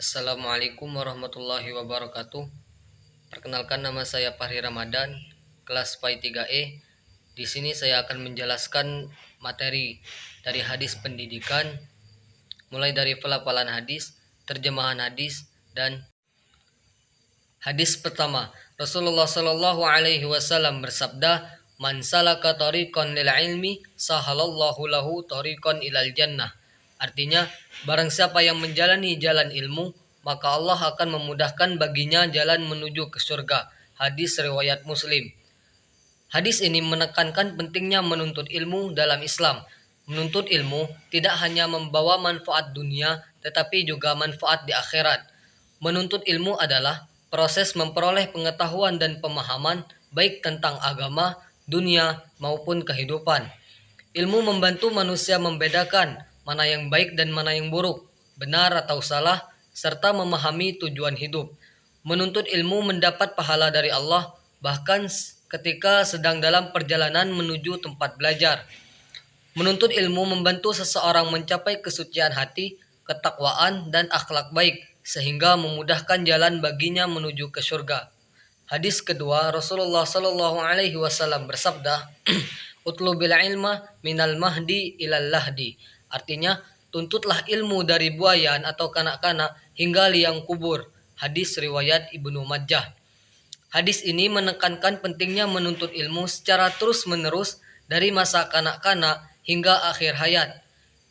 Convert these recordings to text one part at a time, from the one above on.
Assalamualaikum warahmatullahi wabarakatuh. Perkenalkan, nama saya Fahri Ramadan, kelas PAI 3E. Di sini saya akan menjelaskan materi dari hadis pendidikan, mulai dari pelafalan hadis, terjemahan hadis, dan hadis pertama. Rasulullah Shallallahu Alaihi Wasallam bersabda, "Man salaka tariqan lil ilmi, sahalallahu lahu tariqan ilal jannah." Artinya, barang siapa yang menjalani jalan ilmu, maka Allah akan memudahkan baginya jalan menuju ke surga. Hadis riwayat Muslim. Hadis ini menekankan pentingnya menuntut ilmu dalam Islam. Menuntut ilmu tidak hanya membawa manfaat dunia, tetapi juga manfaat di akhirat. Menuntut ilmu adalah proses memperoleh pengetahuan dan pemahaman baik tentang agama, dunia, maupun kehidupan. Ilmu membantu manusia membedakan mana yang baik dan mana yang buruk, benar atau salah, serta memahami tujuan hidup. Menuntut ilmu mendapat pahala dari Allah, bahkan ketika sedang dalam perjalanan menuju tempat belajar. Menuntut ilmu membantu seseorang mencapai kesucian hati, ketakwaan, dan akhlak baik, sehingga memudahkan jalan baginya menuju ke surga. Hadis kedua, Rasulullah Shallallahu Alaihi Wasallam bersabda, "Utlubil ilma minal mahdi ilal lahdi." Artinya, tuntutlah ilmu dari buayan atau kanak-kanak hingga liang kubur. Hadis riwayat Ibnu Majah. Hadis ini menekankan pentingnya menuntut ilmu secara terus-menerus dari masa kanak-kanak hingga akhir hayat.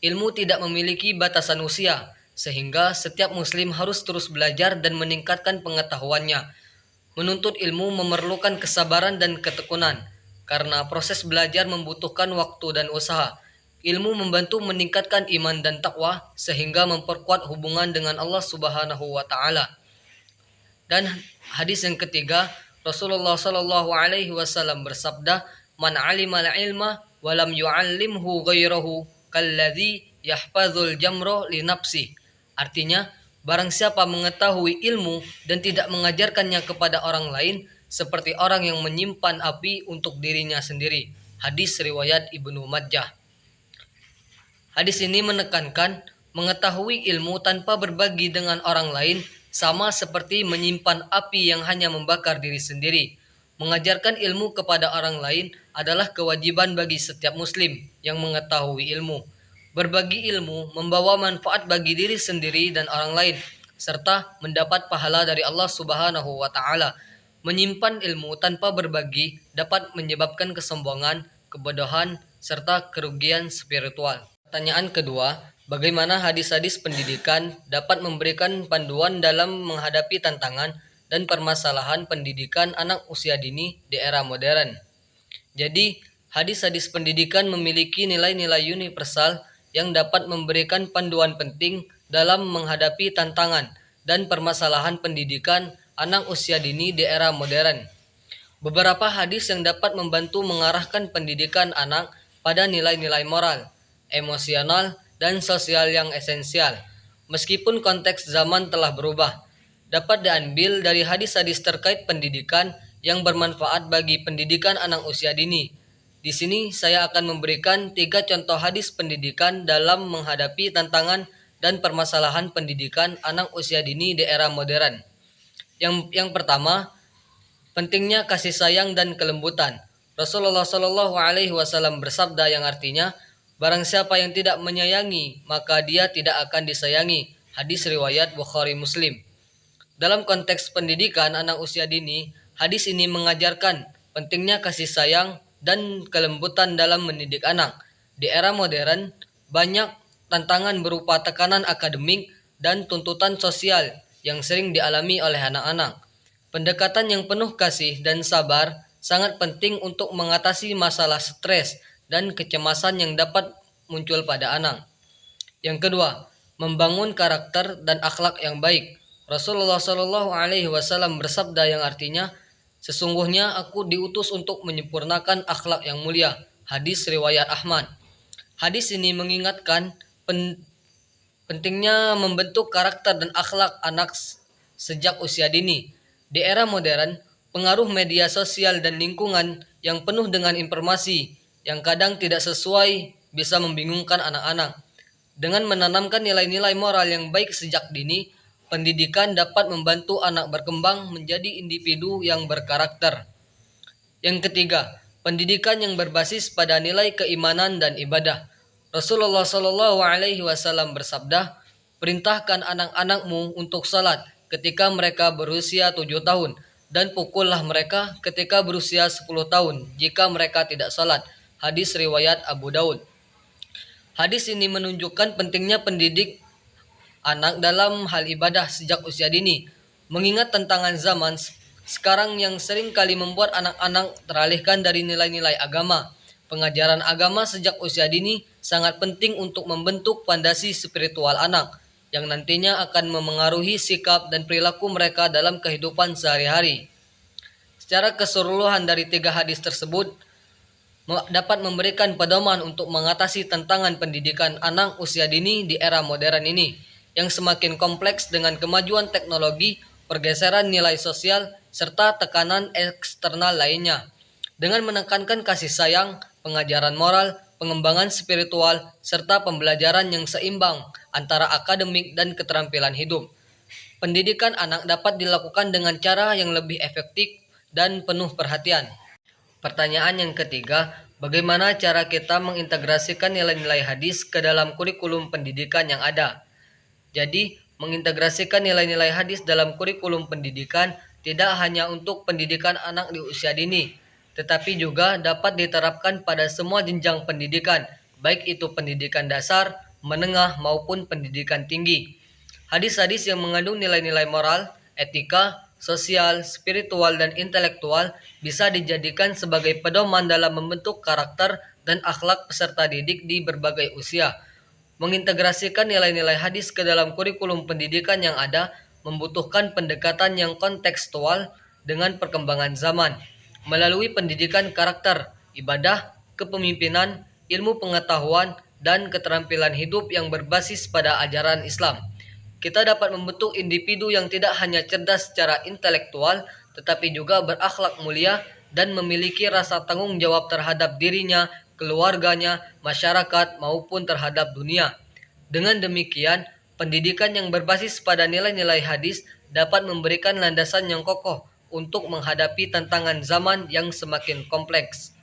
Ilmu tidak memiliki batasan usia, sehingga setiap muslim harus terus belajar dan meningkatkan pengetahuannya. Menuntut ilmu memerlukan kesabaran dan ketekunan, karena proses belajar membutuhkan waktu dan usaha. Ilmu membantu meningkatkan iman dan takwa, sehingga memperkuat hubungan dengan Allah Subhanahu wa Ta'ala. Dan hadis yang ketiga, Rasulullah Shallallahu Alaihi Wasallam bersabda, "Man alimal ilma walam yu'allimhu ghairahu kalladzi yahfazul jamro li nafsi." Artinya, barang siapa mengetahui ilmu dan tidak mengajarkannya kepada orang lain, seperti orang yang menyimpan api untuk dirinya sendiri. Hadis riwayat Ibnu Majah. Hadis ini menekankan mengetahui ilmu tanpa berbagi dengan orang lain sama seperti menyimpan api yang hanya membakar diri sendiri. Mengajarkan ilmu kepada orang lain adalah kewajiban bagi setiap muslim yang mengetahui ilmu. Berbagi ilmu membawa manfaat bagi diri sendiri dan orang lain, serta mendapat pahala dari Allah Subhanahu wa Ta'ala. Menyimpan ilmu tanpa berbagi dapat menyebabkan kesombongan, kebodohan, serta kerugian spiritual. Pertanyaan kedua, bagaimana hadis-hadis pendidikan dapat memberikan panduan dalam menghadapi tantangan dan permasalahan pendidikan anak usia dini di era modern? Jadi, hadis-hadis pendidikan memiliki nilai-nilai universal yang dapat memberikan panduan penting dalam menghadapi tantangan dan permasalahan pendidikan anak usia dini di era modern. Beberapa hadis yang dapat membantu mengarahkan pendidikan anak pada nilai-nilai moral, emosional, dan sosial yang esensial. Meskipun konteks zaman telah berubah, dapat diambil dari hadis-hadis terkait pendidikan yang bermanfaat bagi pendidikan anak usia dini. Di sini saya akan memberikan 3 contoh hadis pendidikan dalam menghadapi tantangan dan permasalahan pendidikan anak usia dini di era modern. Yang pertama, pentingnya kasih sayang dan kelembutan. Rasulullah Shallallahu Alaihi Wasallam bersabda yang artinya, barang siapa yang tidak menyayangi, maka dia tidak akan disayangi. Hadis riwayat Bukhari Muslim. Dalam konteks pendidikan anak usia dini, hadis ini mengajarkan pentingnya kasih sayang dan kelembutan dalam mendidik anak. Di era modern, banyak tantangan berupa tekanan akademik dan tuntutan sosial yang sering dialami oleh anak-anak. Pendekatan yang penuh kasih dan sabar sangat penting untuk mengatasi masalah stres dan kecemasan yang dapat muncul pada anak. Yang kedua, membangun karakter dan akhlak yang baik. Rasulullah Shallallahu Alaihi Wasallam bersabda yang artinya, "Sesungguhnya aku diutus untuk menyempurnakan akhlak yang mulia." Hadis riwayat Ahmad. Hadis ini mengingatkan pentingnya membentuk karakter dan akhlak anak sejak usia dini. Di era modern, pengaruh media sosial dan lingkungan yang penuh dengan informasi yang kadang tidak sesuai bisa membingungkan anak-anak. Dengan menanamkan nilai-nilai moral yang baik sejak dini, pendidikan dapat membantu anak berkembang menjadi individu yang berkarakter. Yang ketiga, pendidikan yang berbasis pada nilai keimanan dan ibadah. Rasulullah Shallallahu Alaihi Wasallam bersabda, perintahkan anak-anakmu untuk salat ketika mereka berusia 7 tahun dan pukullah mereka ketika berusia 10 tahun jika mereka tidak salat. Hadis riwayat Abu Daud. Hadis ini menunjukkan pentingnya pendidik anak dalam hal ibadah sejak usia dini, mengingat tantangan zaman sekarang yang sering kali membuat anak-anak teralihkan dari nilai-nilai agama. Pengajaran agama sejak usia dini sangat penting untuk membentuk fondasi spiritual anak, yang nantinya akan memengaruhi sikap dan perilaku mereka dalam kehidupan sehari-hari. Secara keseluruhan dari 3 hadis tersebut, dapat memberikan pedoman untuk mengatasi tantangan pendidikan anak usia dini di era modern ini, yang semakin kompleks dengan kemajuan teknologi, pergeseran nilai sosial, serta tekanan eksternal lainnya. Dengan menekankan kasih sayang, pengajaran moral, pengembangan spiritual, serta pembelajaran yang seimbang antara akademik dan keterampilan hidup, pendidikan anak dapat dilakukan dengan cara yang lebih efektif dan penuh perhatian. Pertanyaan yang ketiga, bagaimana cara kita mengintegrasikan nilai-nilai hadis ke dalam kurikulum pendidikan yang ada? Jadi, mengintegrasikan nilai-nilai hadis dalam kurikulum pendidikan tidak hanya untuk pendidikan anak di usia dini, tetapi juga dapat diterapkan pada semua jenjang pendidikan, baik itu pendidikan dasar, menengah, maupun pendidikan tinggi. Hadis-hadis yang mengandung nilai-nilai moral, etika, sosial, spiritual, dan intelektual bisa dijadikan sebagai pedoman dalam membentuk karakter dan akhlak peserta didik di berbagai usia. Mengintegrasikan nilai-nilai hadis ke dalam kurikulum pendidikan yang ada membutuhkan pendekatan yang kontekstual dengan perkembangan zaman, melalui pendidikan karakter, ibadah, kepemimpinan, ilmu pengetahuan, dan keterampilan hidup yang berbasis pada ajaran Islam. Kita dapat membentuk individu yang tidak hanya cerdas secara intelektual, tetapi juga berakhlak mulia dan memiliki rasa tanggung jawab terhadap dirinya, keluarganya, masyarakat, maupun terhadap dunia. Dengan demikian, pendidikan yang berbasis pada nilai-nilai hadis dapat memberikan landasan yang kokoh untuk menghadapi tantangan zaman yang semakin kompleks.